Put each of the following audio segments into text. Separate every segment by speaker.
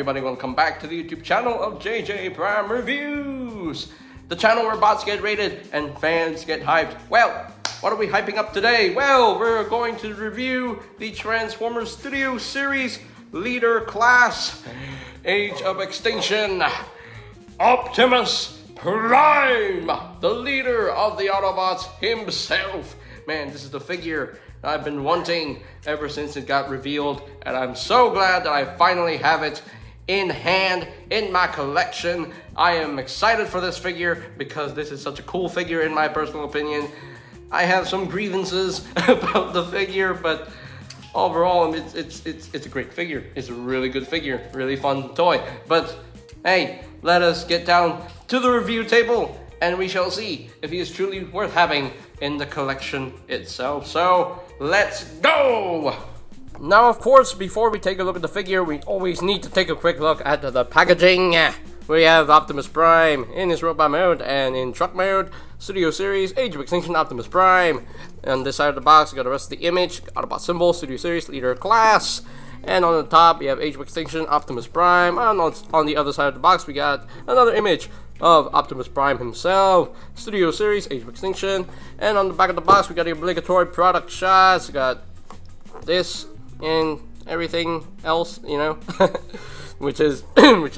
Speaker 1: everybody, welcome back to the YouTube channel of JJ Prime Reviews, the channel where bots get rated and fans get hyped. Well, what are we hyping up today? Well, we're going to review the Transformers Studio Series Leader Class Age of Extinction Optimus Prime, the leader of the Autobots himself. Man, this is the figure I've been wanting ever since it got revealed, and I'm so glad that I finally have it in hand in my collection. I am excited for this figure because this is such a cool figure in my personal opinion. I have some grievances about the figure, but overall it's a great figure. It's a really good figure, really fun toy. But hey, let us get down to the review table and we shall see if he is truly worth having in the collection itself. So let's go! Now, of course, before we take a look at the figure, we always need to take a quick look at the packaging. We have Optimus Prime in his robot mode and in truck mode. Studio Series, Age of Extinction, Optimus Prime. On this side of the box, we got the rest of the image, Autobot symbol, Studio Series, Leader Class. And on the top, we have Age of Extinction, Optimus Prime. And on the other side of the box, we got another image of Optimus Prime himself, Studio Series, Age of Extinction. And on the back of the box, we got the obligatory product shots. We got this and everything else, you know, which is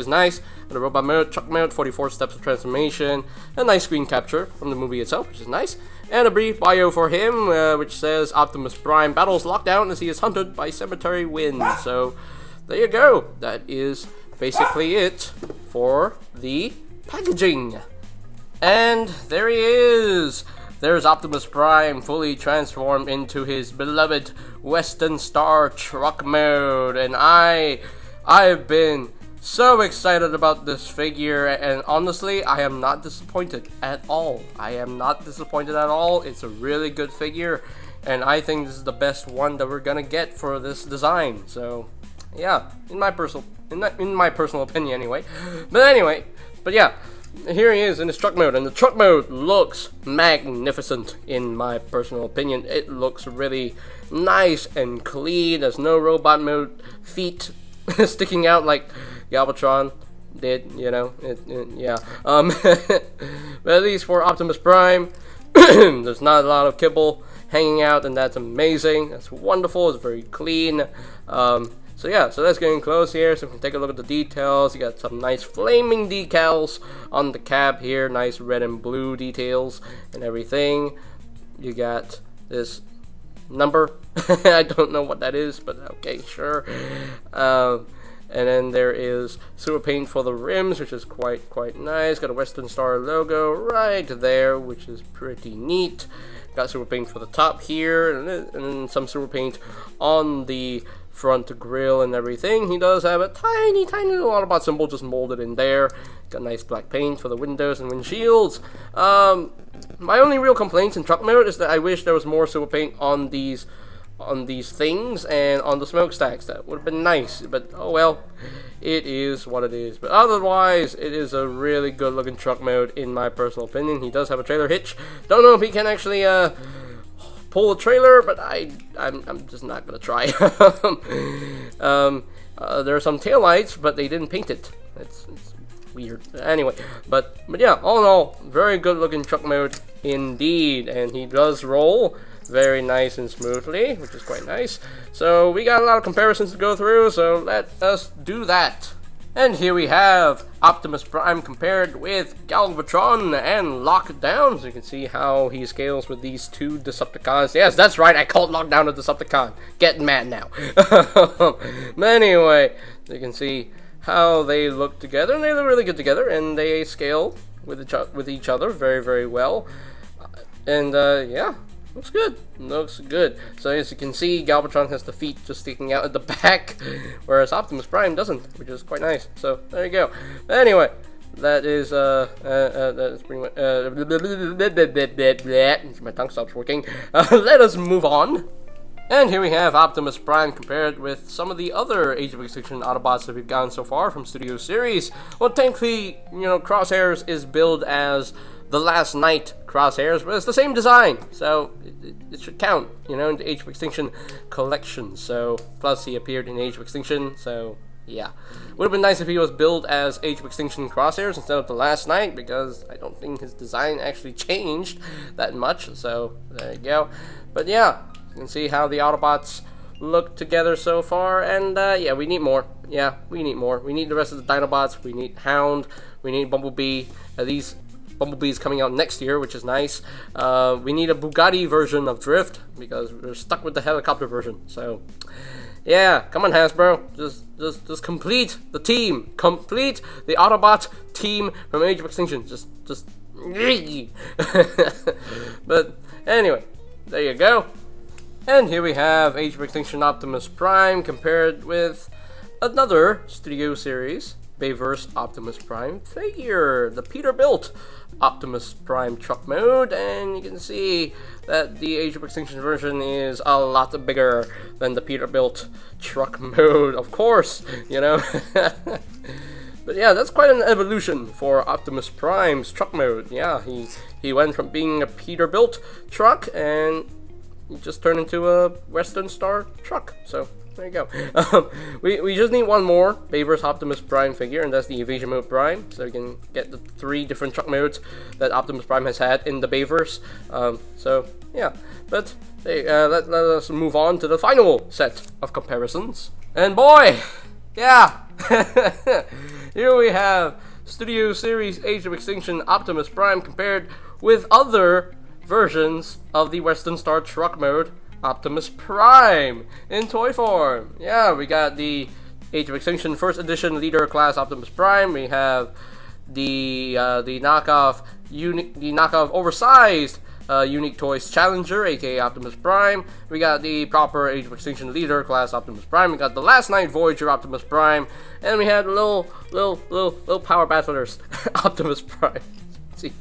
Speaker 1: nice. The robot mode, truck mode, 44 steps of transformation, a nice screen capture from the movie itself, which is nice, and a brief bio for him, which says Optimus Prime battles lockdown as he is hunted by cemetery wind. So there you go. That is basically it for the packaging. And there he is. There's Optimus Prime fully transformed into his beloved Western Star truck mode, and I've been so excited about this figure, and honestly, I am not disappointed at all. I am not disappointed at all. It's a really good figure, and I think this is the best one that we're gonna get for this design. So, yeah, in my personal opinion, anyway. But yeah. Here he is in his truck mode, and the truck mode looks magnificent in my personal opinion. It looks really nice and clean. There's no robot mode feet sticking out like Galvatron did, you know. Yeah. But at least for Optimus Prime, there's not a lot of kibble hanging out, and that's amazing. That's wonderful. It's very clean. So yeah, so let's get in close here so we can take a look at the details. You got some nice flaming decals on the cab here, nice red and blue details and everything. You got this number. I don't know what that is, but okay, sure. And then there is sewer paint for the rims, which is quite nice. Got a Western Star logo right there, which is pretty neat. Got sewer paint for the top here, and then some sewer paint on the front grille and everything. He does have a tiny little Autobot symbol just molded in there. Got nice black paint for the windows and windshields. My only real complaints in truck mode is that I wish there was more sewer paint on these things and on the smokestacks. That would have been nice, but oh well, it is what it is. But otherwise, it is a really good looking truck mode in my personal opinion. He does have a trailer hitch. Don't know if he can actually pull the trailer, but I'm just not gonna try. There are some taillights, but they didn't paint it. It's weird. Anyway, but yeah, all in all, very good looking truck mode indeed, and he does roll very nice and smoothly, which is quite nice. So we got a lot of comparisons to go through, so let us do that. And here we have Optimus Prime compared with Galvatron and Lockdown. So you can see how he scales with these two Decepticons. Yes, that's right, I called Lockdown a Decepticon. Getting mad now. But anyway, you can see how they look together, and they look really good together, and they scale with each other very well. And yeah. Looks good. Looks good. So as you can see, Galvatron has the feet just sticking out at the back, whereas Optimus Prime doesn't, which is quite nice. So there you go. But anyway, that is that's pretty much. My tongue stops working. Let us move on. And here we have Optimus Prime compared with some of the other Age of Extinction Autobots that we've gotten so far from Studio Series. Well, technically, you know, Crosshairs is billed as the Last Knight Crosshairs, but it's the same design, so it should count, you know, in the Age of Extinction collection. So, plus he appeared in Age of Extinction, so yeah. Would have been nice if he was billed as Age of Extinction Crosshairs instead of the Last Knight, because I don't think his design actually changed that much, so there you go. But yeah, you can see how the Autobots look together so far, and yeah, we need more. Yeah, we need more. We need the rest of the Dinobots, we need Hound, we need Bumblebee. These Bumblebee's coming out next year, which is nice. We need a Bugatti version of Drift, because we're stuck with the helicopter version, so... yeah, come on Hasbro, just complete the team, complete the Autobot team from Age of Extinction, just but anyway, there you go. And here we have Age of Extinction Optimus Prime compared with another Studio Series Bayverse Optimus Prime figure, the Peterbilt Optimus Prime truck mode, and you can see that the Age of Extinction version is a lot bigger than the Peterbilt truck mode, of course, you know. But yeah, that's quite an evolution for Optimus Prime's truck mode. Yeah, he went from being a Peterbilt truck and he just turned into a Western Star truck, so there you go. We just need one more Bayverse Optimus Prime figure, and that's the Evasion Mode Prime, so we can get the 3 different truck modes that Optimus Prime has had in the Bayverse. So yeah, but hey, let us move on to the final set of comparisons. And boy, yeah, here we have Studio Series Age of Extinction Optimus Prime compared with other versions of the Western Star truck mode Optimus Prime in toy form. Yeah, we got the Age of Extinction First Edition Leader Class Optimus Prime. We have the knockoff oversized Unique Toys Challenger, aka Optimus Prime. We got the proper Age of Extinction Leader Class Optimus Prime. We got the Last Knight Voyager Optimus Prime, and we had little Power Battlers Optimus Prime. See.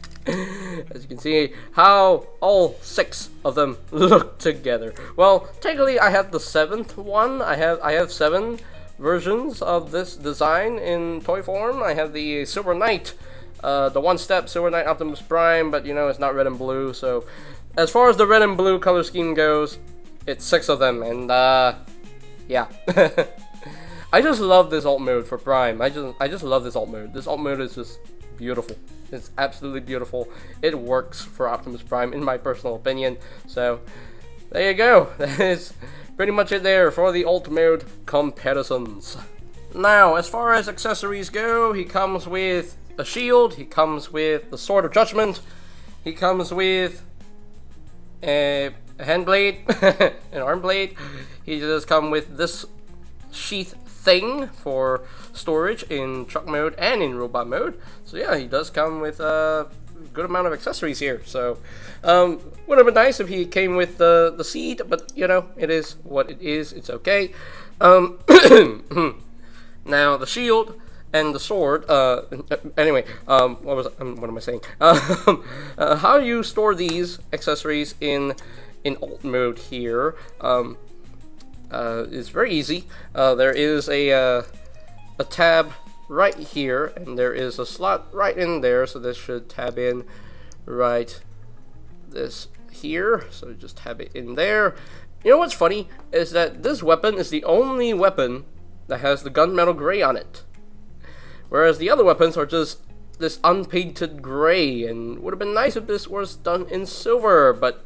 Speaker 1: As you can see, how all 6 of them look together. Well, technically, I have the 7th one. I have 7 versions of this design in toy form. I have the Silver Knight, the one-step Silver Knight Optimus Prime, but you know it's not red and blue. So, as far as the red and blue color scheme goes, it's 6 of them, and yeah. I just love this alt mode for Prime. I just love this alt mode. This alt mode is just beautiful. It's absolutely beautiful. It works for Optimus Prime, in my personal opinion. So, there you go. That is pretty much it there for the alt mode comparisons. Now, as far as accessories go, he comes with a shield, he comes with the Sword of Judgment, he comes with a hand blade, an arm blade. He does come with this sheath thing for storage in truck mode and in robot mode. So yeah, he does come with a good amount of accessories here. So would have been nice if he came with the seed, but you know, it is what it is. It's okay. Now the shield and the sword. Anyway, what am I saying? How you store these accessories in alt mode here? Is very easy. There is a tab right here, and there is a slot right in there, so this should tab in right this here, so just tab it in there. You know what's funny is that this weapon is the only weapon that has the gunmetal gray on it, whereas the other weapons are just this unpainted gray, and would have been nice if this was done in silver, but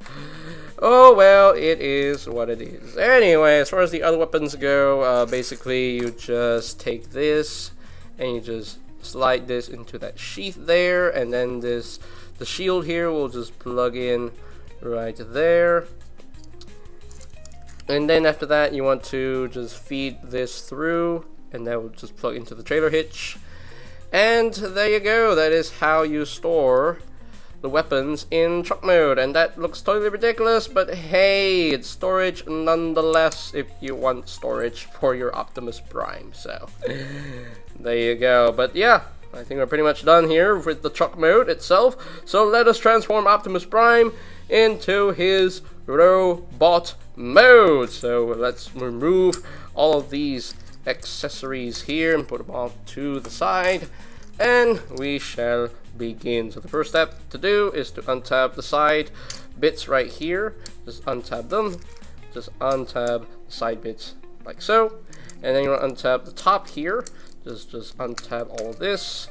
Speaker 1: oh well, it is what it is. Anyway, as far as the other weapons go, basically you just take this and you just slide this into that sheath there, and then the shield here will just plug in right there. And then after that, you want to just feed this through, and that will just plug into the trailer hitch. And there you go. That is how you store the weapons in truck mode, and that looks totally ridiculous, but hey, it's storage nonetheless if you want storage for your Optimus Prime. So there you go. But yeah, I think we're pretty much done here with the truck mode itself, so let us transform Optimus Prime into his robot mode. So let's remove all of these accessories here and put them all to the side, and we shall begin. So the first step to do is to untab the side bits right here. Just untab them. Just untab the side bits like so. And then you want to untap the top here. Just untap all this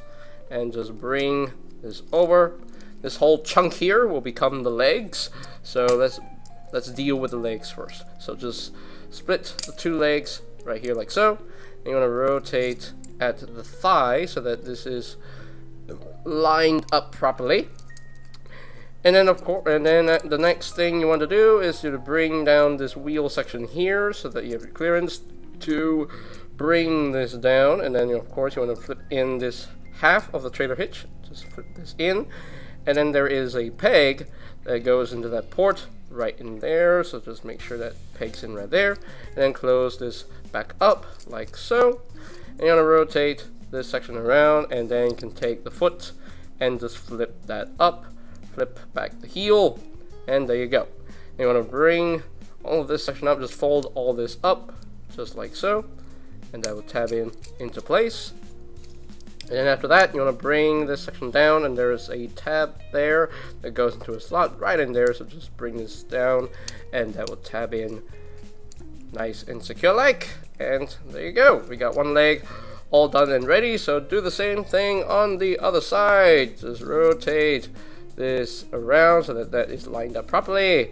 Speaker 1: and just bring this over. This whole chunk here will become the legs. So let's deal with the legs first. So just split the two legs right here like so. And you want to rotate at the thigh so that this is lined up properly. And then the next thing you want to do is to bring down this wheel section here so that you have your clearance to bring this down. And then of course you want to flip in this half of the trailer hitch. Just flip this in, and then there is a peg that goes into that port right in there. So just make sure that peg's in right there, and then close this back up like so. And you want to rotate this section around, and then you can take the foot and just flip that up. Flip back the heel, and there you go. And you want to bring all of this section up, just fold all this up, just like so, and that will tab into place. And then after that, you want to bring this section down, and there is a tab there that goes into a slot right in there, so just bring this down, and that will tab in nice and secure like, and there you go. We got one leg all done and ready, so do the same thing on the other side. Just rotate this around so that is lined up properly,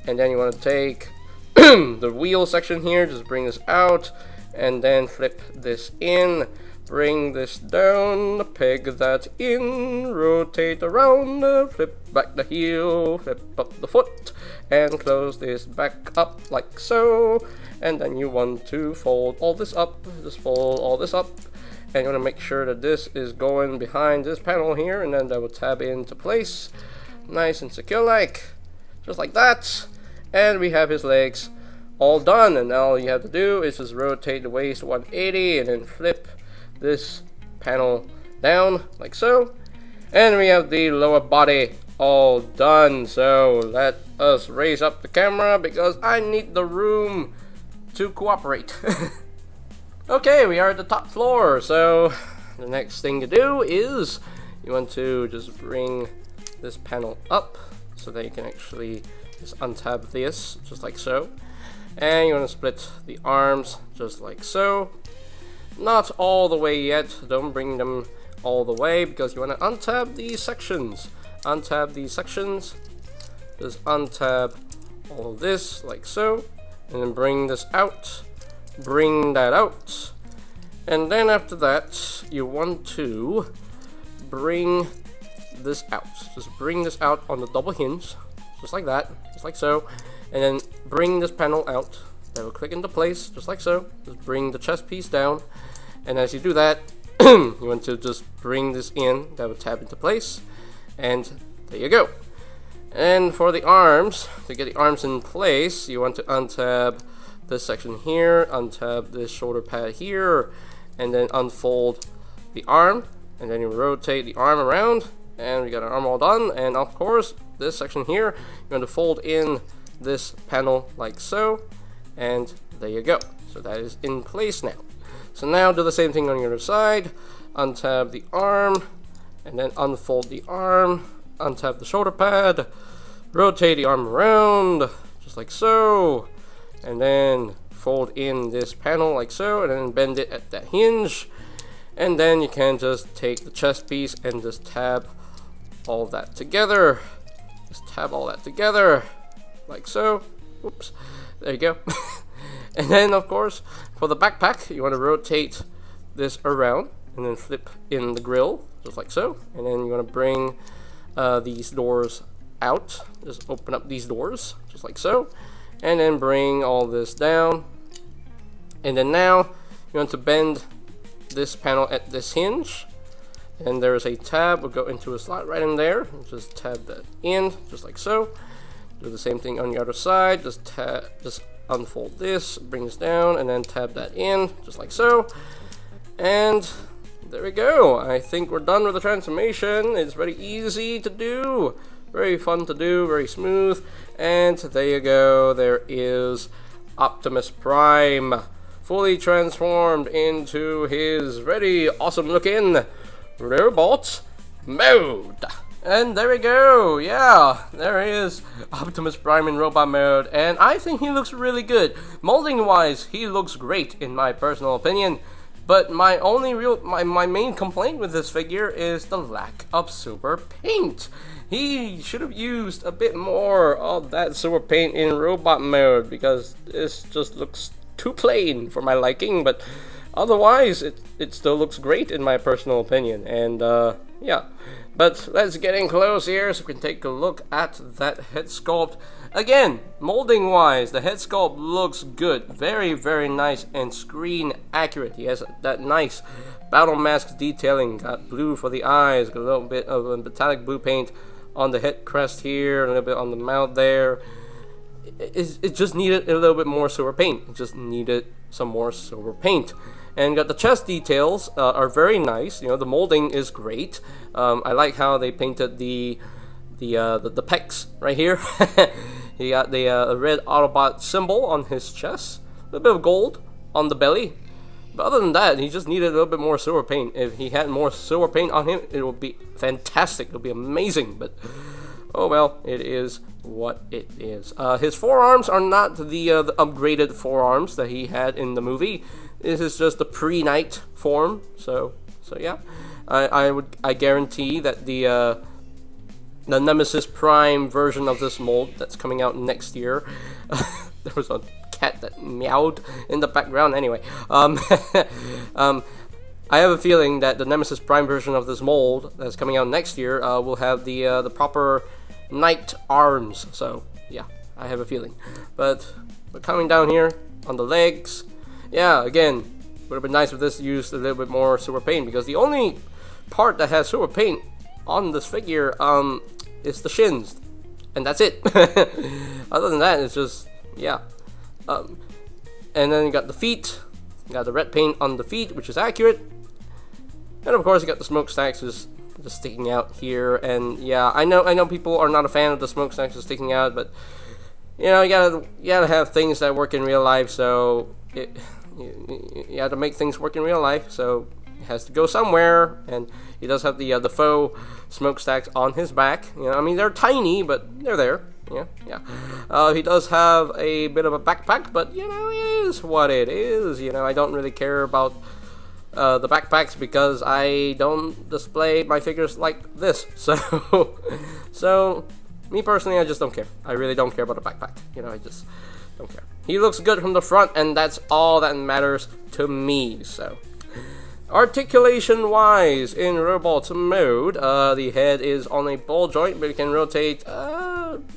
Speaker 1: and then you want to take the wheel section here, just bring this out, and then flip this in, bring this down, peg that in, rotate around, flip back the heel, flip up the foot, and close this back up like so. And then you want to fold all this up, just fold all this up, and you want to make sure that this is going behind this panel here, and then that will tab into place nice and secure like, just like that. And we have his legs all done, and now all you have to do is just rotate the waist 180 and then flip this panel down like so, and we have the lower body all done. So let us raise up the camera because I need the room to cooperate. Okay, we are at the top floor, so the next thing to do is you want to just bring this panel up so that you can actually just untab this, just like so. And you want to split the arms, just like so. Not all the way yet, don't bring them all the way, because you want to untab these sections. Untab these sections, just untab all of this, like so. And then bring this out. Bring that out, and then after that you want to bring this out. Just bring this out on the double hinge, just like that, just like so, and then bring this panel out. That will click into place, just like so. Just bring the chest piece down, and as you do that, you want to just bring this in. That will tab into place, and there you go. And for the arms, to get the arms in place, you want to untab this section here, untab this shoulder pad here, and then unfold the arm, and then you rotate the arm around, and we got our arm all done. And of course this section here, you're going to fold in this panel like so, and there you go. So that is in place now. So now do the same thing on the other side. Untab the arm, and then unfold the arm, untab the shoulder pad, rotate the arm around, just like so, and then fold in this panel like so, and then bend it at that hinge, and then you can just take the chest piece and just tab all that together. Just tab all that together like so. Whoops, there you go. And then of course for the backpack, you want to rotate this around and then flip in the grill, just like so, and then you want to bring these doors out. Just open up these doors, just like so, and then bring all this down. And then now you want to bend this panel at this hinge, and there's a tab will go into a slot right in there. Just tab that in, just like so. Do the same thing on the other side. Just unfold this, bring this down, and then tab that in, just like so. And there we go. I think we're done with the transformation. It's very easy to do, very fun to do, very smooth. And there you go. There is Optimus Prime, fully transformed into his very awesome looking robot mode. And there we go, yeah, there is Optimus Prime in robot mode, and I think he looks really good. Molding wise, he looks great in my personal opinion, but my main complaint with this figure is the lack of super paint. He should have used a bit more of that super paint in robot mode, because this just looks too plain for my liking, but otherwise it still looks great in my personal opinion, and yeah. But let's get in close here so we can take a look at that head sculpt. Again, molding wise, the head sculpt looks good. Very, very nice and screen accurate. He has that nice battle mask detailing. Got blue for the eyes, got a little bit of a metallic blue paint on the head crest here, a little bit on the mouth there. It just needed a little bit more silver paint. It just needed some more silver paint. And got the chest details are very nice. You know, the molding is great. I like how they painted the pecs right here. He got the red Autobot symbol on his chest, a little bit of gold on the belly. But other than that, he just needed a little bit more silver paint. If he had more silver paint on him, it would be fantastic. It would be amazing. But oh well, it is what it is. His forearms are not the upgraded forearms that he had in the movie. This is just the pre-night form. So yeah, I guarantee that the Nemesis Prime version of this mold that's coming out next year. There was a cat that meowed in the background. Anyway, I have a feeling that the Nemesis Prime version of this mold that's coming out next year will have the proper knight arms. So yeah, I have a feeling. But coming down here on the legs, yeah, again, would have been nice if this used a little bit more silver paint, because the only part that has silver paint on this figure is the shins, and that's it. Other than that, it's just, yeah. And then you got the feet. You got the red paint on the feet, which is accurate. And of course, you got the smokestacks just sticking out here. And yeah, I know people are not a fan of the smokestacks just sticking out, but you know, you gotta have things that work in real life. So you have to make things work in real life. So it has to go somewhere, and he does have the faux smokestacks on his back. You know, I mean, they're tiny, but they're there. Yeah. He does have a bit of a backpack, but you know, it is what it is. You know, I don't really care about the backpacks because I don't display my figures like this. So me personally, I just don't care. I really don't care about the backpack. You know, I just don't care. He looks good from the front, and that's all that matters to me. So, articulation wise, in robot mode, the head is on a ball joint, but you can rotate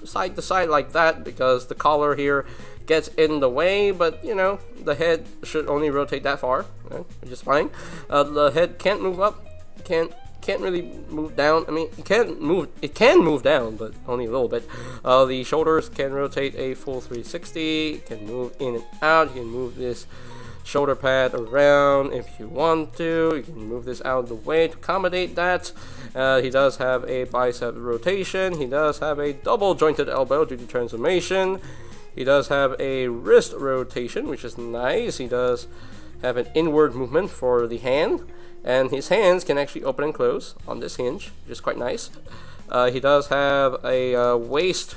Speaker 1: side to side like that because the collar here gets in the way. But you know, the head should only rotate that far, which is fine. The head can't move up, can't really move down. I mean, it can move down, but only a little bit. The shoulders can rotate a full 360. It can move in and out. You can move this shoulder pad around if you want to. You can move this out of the way to accommodate that. He does have a bicep rotation. He does have a double jointed elbow due to transformation. He does have a wrist rotation, which is nice. He does have an inward movement for the hand, and his hands can actually open and close on this hinge, which is quite nice. He does have a waist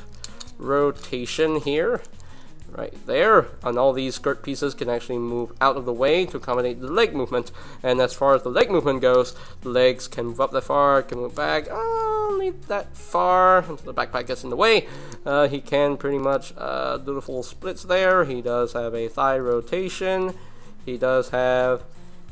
Speaker 1: rotation here, right there, and all these skirt pieces can actually move out of the way to accommodate the leg movement. And as far as the leg movement goes, the legs can move up that far, can move back only that far until the backpack gets in the way. He can pretty much do the full splits there. He does have a thigh rotation. He does have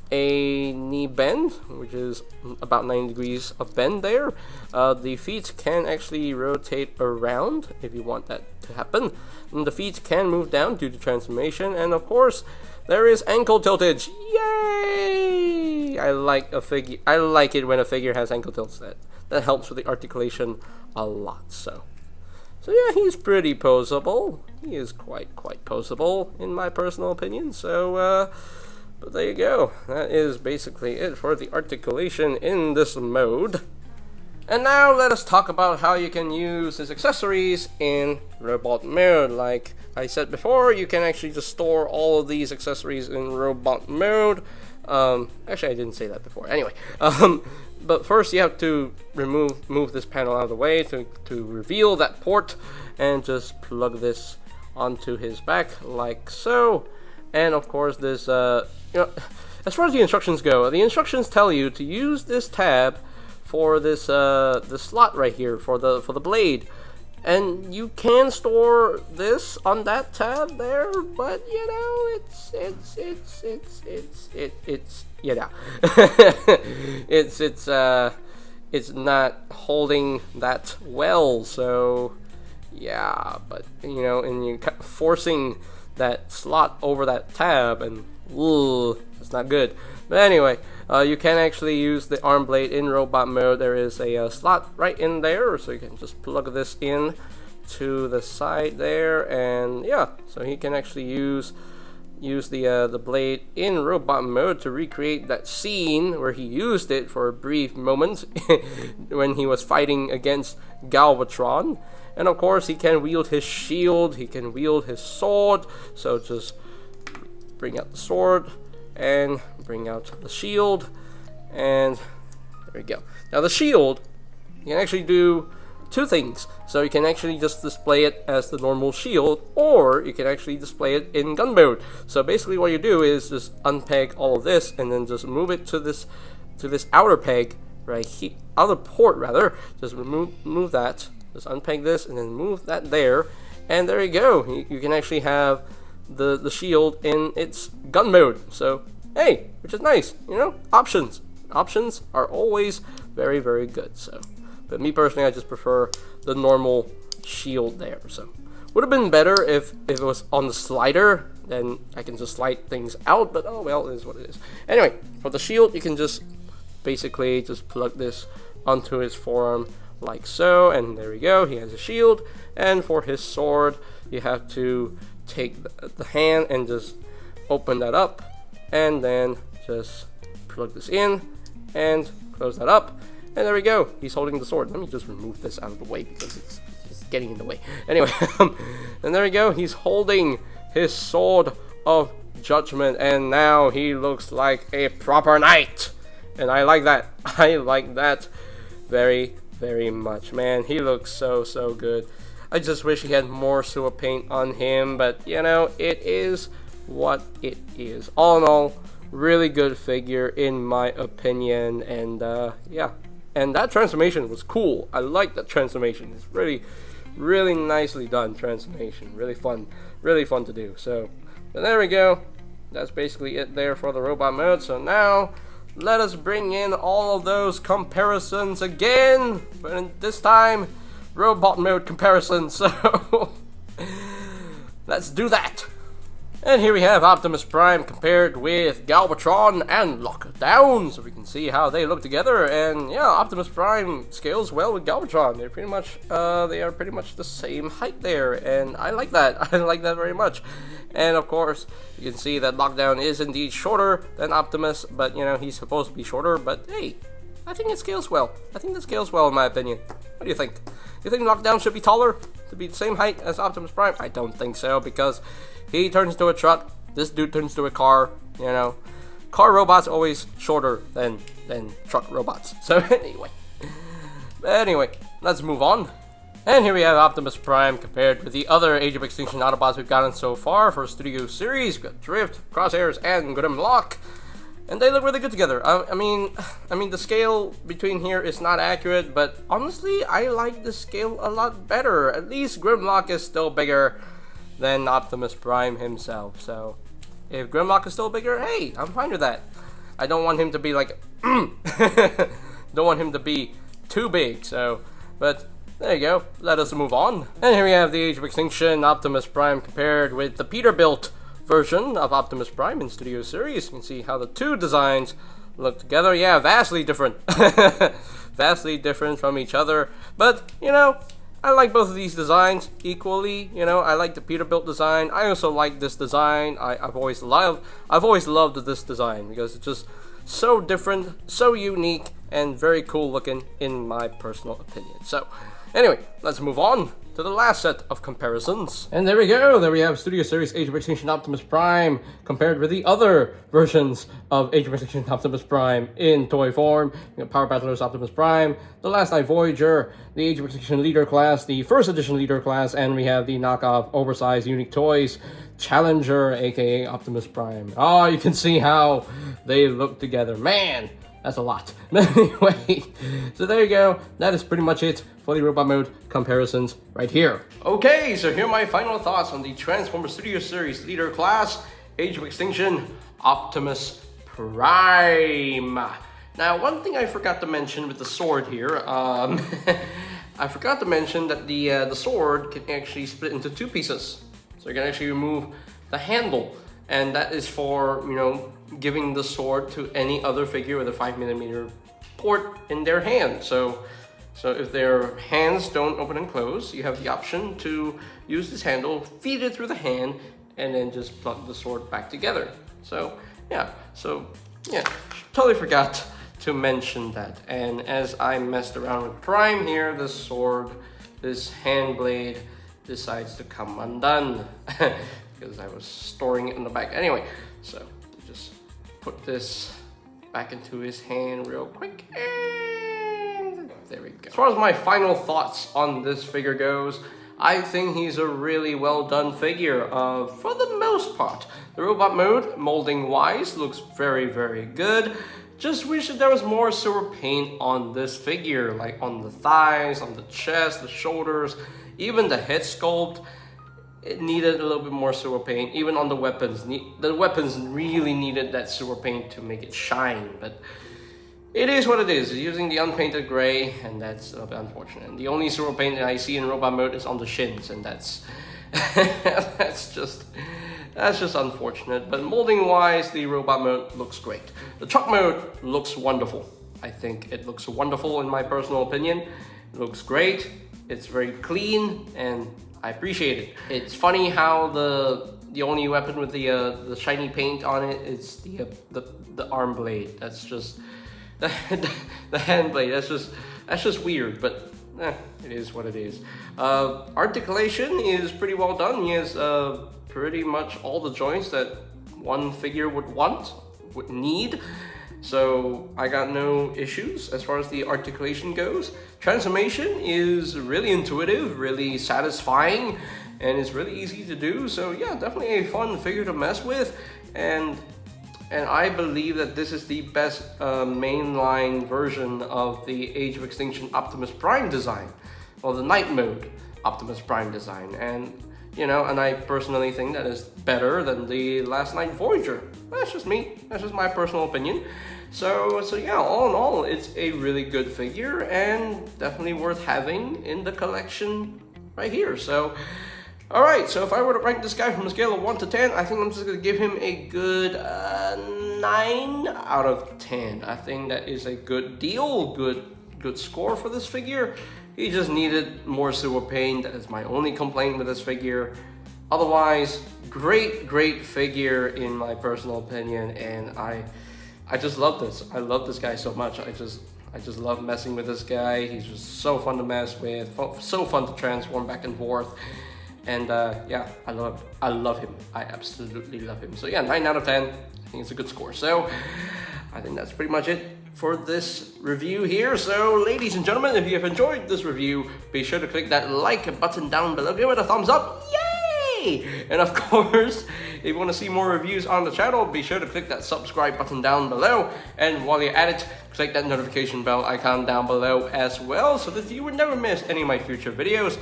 Speaker 1: a knee bend, which is about 90 degrees of bend there. The feet can actually rotate around if you want that to happen. And the feet can move down due to transformation, and of course there is ankle tiltage. Yay! I like it when a figure has ankle tilts. That helps with the articulation a lot. So yeah, he's pretty poseable. He is quite poseable in my personal opinion. So but there you go. That is basically it for the articulation in this mode. And now let us talk about how you can use his accessories in robot mode. Like I said before, you can actually just store all of these accessories in robot mode. Actually, I didn't say that before. Anyway, but first you have to move this panel out of the way to reveal that port, and just plug this onto his back like so. And of course this, you know, as far as the instructions go, the instructions tell you to use this tab for this the slot right here for the blade. And you can store this on that tab there, but you know, it's you know, it's not holding that well. So yeah, but you know, and you forcing that slot over that tab, and it's not good. But anyway, you can actually use the arm blade in robot mode. There is a slot right in there, so you can just plug this in to the side there, and yeah, so he can actually use the blade in robot mode to recreate that scene where he used it for a brief moment when he was fighting against Galvatron. And of course, he can wield his shield, he can wield his sword, so just bring out the sword and bring out the shield, and there we go. Now the shield, you can actually do two things. So you can actually just display it as the normal shield, or you can actually display it in gun mode. So basically what you do is just unpeg all of this and then just move it to this outer peg right here, outer port rather. Just move that, just unpeg this and then move that there, and there you go. You can actually have the shield in its gun mode. So hey, which is nice, you know, options are always very, very good. So but me personally, I just prefer the normal shield there. So would have been better if it was on the slider, then I can just slide things out, but oh well, it is what it is. Anyway, for the shield, you can just basically just plug this onto his forearm like so, and there we go, he has a shield. And for his sword, you have to take the hand and just open that up, and then just plug this in and close that up, and there we go, he's holding the sword. Let me just remove this out of the way because it's getting in the way. Anyway, and there we go, he's holding his sword of judgment, and now he looks like a proper knight, and I like that. I like that very, very much, man. He looks so good. I just wish he had more sewer paint on him, but you know, it is what it is. All in all, really good figure in my opinion, and yeah, and that transformation was cool. I like that transformation. It's really nicely done transformation. Really fun to do. So there we go, that's basically it there for the robot mode. So now let us bring in all of those comparisons again, but this time robot mode comparison. So let's do that. And here we have Optimus Prime compared with Galvatron and Lockdown, so we can see how they look together. And yeah, Optimus Prime scales well with Galvatron. They're pretty much they are pretty much the same height there, and I like that. I like that very much. And of course, you can see that Lockdown is indeed shorter than Optimus, but you know, he's supposed to be shorter, but hey, I think it scales well. I think that scales well in my opinion. What do you think? You think Lockdown should be taller to be the same height as Optimus Prime? I don't think so, because he turns to a truck, this dude turns to a car, you know. Car robots always shorter than truck robots. So anyway, let's move on. And here we have Optimus Prime compared with the other Age of Extinction Autobots we've gotten so far for Studio Series. We've got Drift, Crosshairs, and Grimlock. And they look really good together. I mean, the scale between here is not accurate, but honestly, I like the scale a lot better. At least Grimlock is still bigger than Optimus Prime himself. So, if Grimlock is still bigger, hey, I'm fine with that. I don't want him to be like, don't want him to be too big. So, but there you go. Let us move on. And here we have the Age of Extinction Optimus Prime compared with the Peterbilt version of Optimus Prime in Studio Series. You can see how the two designs look together. Yeah, vastly different. Vastly different from each other. But, you know, I like both of these designs equally. You know, I like the Peterbilt design. I also like this design. I've always loved this design because it's just so different, so unique, and very cool looking in my personal opinion. So Anyway, let's move on to the last set of comparisons. And there we go. There we have Studio Series Age of Extinction Optimus Prime compared with the other versions of Age of Extinction Optimus Prime in toy form. You got Power Battlers Optimus Prime, the Last Night Voyager, the Age of Extinction Leader Class, the First Edition Leader Class, and we have the knockoff oversized unique toys Challenger, aka Optimus Prime. Oh, you can see how they look together. Man, that's a lot. Anyway, so there you go. That is pretty much it for the robot mode comparisons right here. Okay, so here are my final thoughts on the Transformers Studio Series Leader Class Age of Extinction Optimus Prime. Now, one thing I forgot to mention with the sword here, I forgot to mention that the sword can actually split into two pieces. So you can actually remove the handle, and that is for, you know, giving the sword to any other figure with a 5mm port in their hand. So if their hands don't open and close, you have the option to use this handle, feed it through the hand, and then just plug the sword back together. So yeah, totally forgot to mention that. And as I messed around with Prime here, this sword, this hand blade, decides to come undone because I was storing it in the back. Anyway, so just put this back into his hand real quick, and there we go. As far as my final thoughts on this figure goes, I think he's a really well done figure for the most part. The robot mode, molding wise, looks very, very good. Just wish that there was more silver paint on this figure, like on the thighs, on the chest, the shoulders, even the head sculpt. It needed a little bit more silver paint. Even on the weapons, the weapons really needed that silver paint to make it shine. But it is what it is. It's using the unpainted gray, and that's a bit unfortunate. And the only silver paint that I see in robot mode is on the shins, and that's that's just unfortunate. But molding wise, the robot mode looks great. The truck mode looks wonderful. I think it looks wonderful in my personal opinion. It looks great. It's very clean, and I appreciate it. It's funny how the only weapon with the shiny paint on it is the arm blade. That's just the hand blade. That's just weird, but it is what it is. Articulation is pretty well done. He has pretty much all the joints that one figure would need. So I got no issues as far as the articulation goes. Transformation is really intuitive, really satisfying, and it's really easy to do. So yeah, definitely a fun figure to mess with. And I believe that this is the best mainline version of the Age of Extinction Optimus Prime design, or the Night Mode Optimus Prime design. And you know, and I personally think that is better than the Last Night Voyager. That's just me. That's just my personal opinion. So yeah, all in all, it's a really good figure and definitely worth having in the collection right here. So, all right. So if I were to rank this guy from a scale of 1 to 10, I think I'm just gonna give him a good 9 out of 10. I think that is a good deal, good score for this figure. He just needed more silver paint. That is my only complaint with this figure. Otherwise, great figure in my personal opinion, and I just love this. I love this guy so much. I just love messing with this guy. He's just so fun to mess with, so fun to transform back and forth. And yeah, I love him. I absolutely love him. So yeah, 9 out of 10. I think it's a good score. So I think that's pretty much it for this review here. So ladies and gentlemen, if you have enjoyed this review, be sure to click that like button down below. Give it a thumbs up. Yay! And of course, if you want to see more reviews on the channel, be sure to click that subscribe button down below. And while you're at it, click that notification bell icon down below as well, so that you would never miss any of my future videos.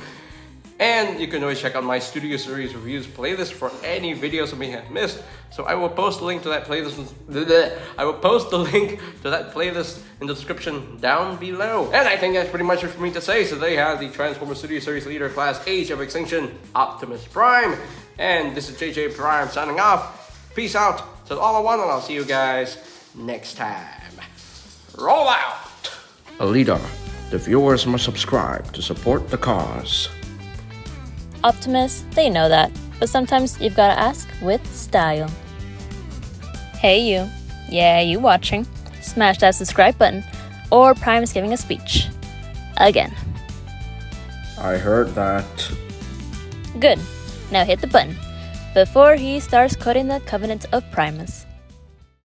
Speaker 1: And you can always check out my Studio Series reviews playlist for any videos I may have missed. So I will post the link to that playlist. I will post the link to that playlist in the description down below. And I think that's pretty much it for me to say. So they have the Transformers Studio Series Leader Class Age of Extinction Optimus Prime. And this is JJ Prime signing off. Peace out to all I want, and I'll see you guys next time. Roll out! A leader. The viewers must subscribe to support the cause.
Speaker 2: Optimus, they know that, but sometimes you've gotta ask with style. Hey you, yeah, you watching, smash that subscribe button, or Prime is giving a speech. Again.
Speaker 1: I heard that.
Speaker 2: Good. Now hit the button before he starts cutting the Covenant of Primus.